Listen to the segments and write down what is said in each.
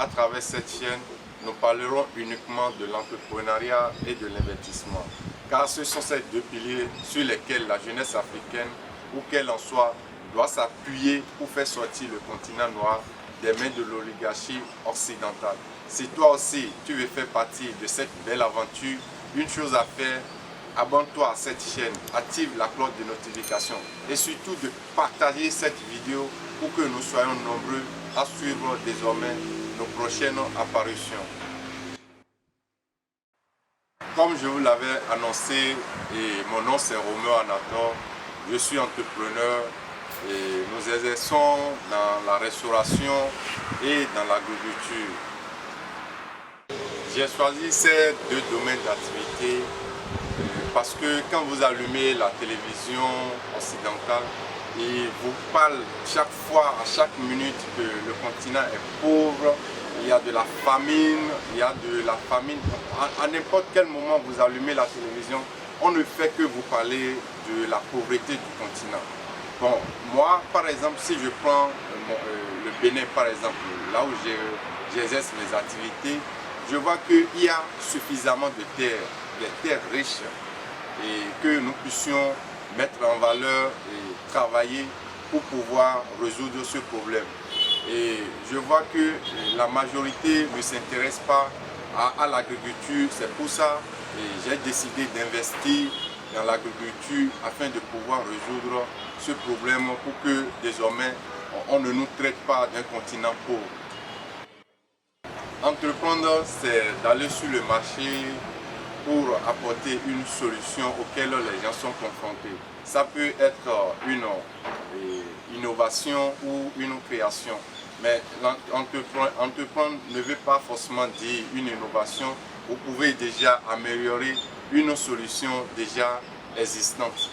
à travers cette chaîne, nous parlerons uniquement de l'entrepreneuriat et de l'investissement. Car ce sont ces deux piliers sur lesquels la jeunesse africaine, où qu'elle en soit, doit s'appuyer pour faire sortir le continent noir des mains de l'oligarchie occidentale. Si toi aussi tu veux faire partie de cette belle aventure, une chose à faire, abonne-toi à cette chaîne, active la cloche de notification et surtout de partager cette vidéo pour que nous soyons nombreux à suivre désormais nos prochaines apparitions. Comme je vous l'avais annoncé, et mon nom c'est Roméo Anator, je suis entrepreneur et nous exerçons dans la restauration et dans l'agriculture. J'ai choisi ces deux domaines d'activité parce que quand vous allumez la télévision occidentale, il vous parle chaque fois, à chaque minute que le continent est pauvre, il y a de la famine, à n'importe quel moment vous allumez la télévision, on ne fait que vous parler de la pauvreté du continent. Bon, moi par exemple, si je prends le Bénin par exemple, là où j'exerce mes activités, je vois qu'il y a suffisamment de terres, des terres riches, et que nous puissions mettre en valeur et travailler pour pouvoir résoudre ce problème. Et je vois que la majorité ne s'intéresse pas à l'agriculture, c'est pour ça que j'ai décidé d'investir dans l'agriculture afin de pouvoir résoudre ce problème pour que désormais on ne nous traite pas d'un continent pauvre. Entreprendre, c'est d'aller sur le marché pour apporter une solution auquel les gens sont confrontés. Ça peut être une innovation ou une création. Mais entreprendre ne veut pas forcément dire une innovation. Vous pouvez déjà améliorer une solution déjà existante.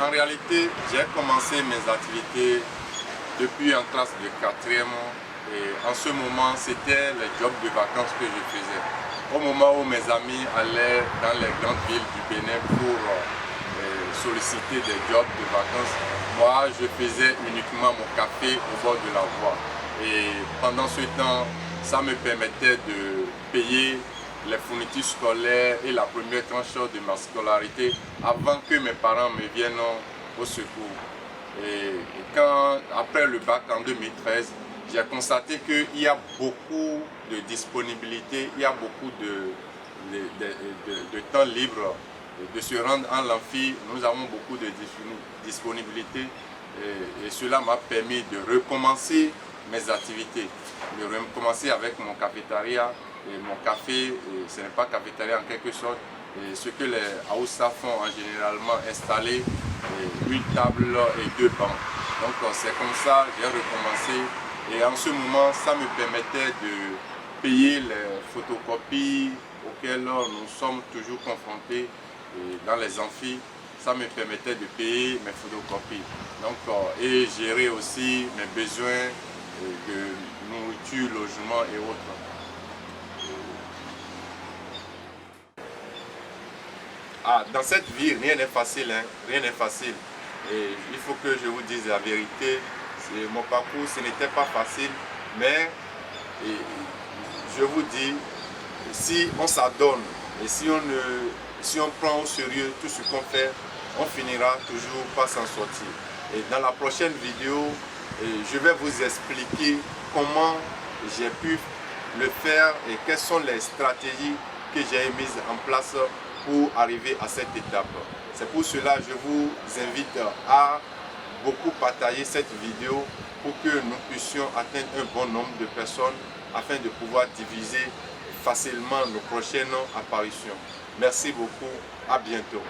En réalité, j'ai commencé mes activités depuis en classe de 4e. Et en ce moment, c'était les jobs de vacances que je faisais. Au moment où mes amis allaient dans les grandes villes du Bénin pour solliciter des jobs de vacances, moi je faisais uniquement mon café au bord de la voie. Et pendant ce temps, ça me permettait de payer les fournitures scolaires et la première tranche de ma scolarité avant que mes parents me viennent au secours. Et après le bac en 2013, j'ai constaté qu'il y a beaucoup de disponibilité, il y a beaucoup de temps libre de se rendre en l'amphi. Nous avons beaucoup de disponibilité et cela m'a permis de recommencer mes activités, de recommencer avec mon cafétéria. Et mon café, ce n'est pas cafétéria en quelque sorte, et ce que les Haoussa font en généralement installer une table et 2 bancs. Donc c'est comme ça que j'ai recommencé. Et en ce moment, ça me permettait de payer les photocopies auxquelles nous sommes toujours confrontés dans les amphis. Ça me permettait de payer mes photocopies. Donc, et gérer aussi mes besoins de nourriture, logement et autres. Dans cette vie, rien n'est facile, hein? Rien n'est facile. Et il faut que je vous dise la vérité. Mon parcours, ce n'était pas facile, mais je vous dis, si on s'adonne et si on prend au sérieux tout ce qu'on fait, on finira toujours par s'en sortir. Et dans la prochaine vidéo, je vais vous expliquer comment j'ai pu le faire et quelles sont les stratégies que j'ai mises en place pour arriver à cette étape. C'est pour cela que je vous invite à beaucoup partager cette vidéo pour que nous puissions atteindre un bon nombre de personnes afin de pouvoir diviser facilement nos prochaines apparitions. Merci beaucoup, à bientôt.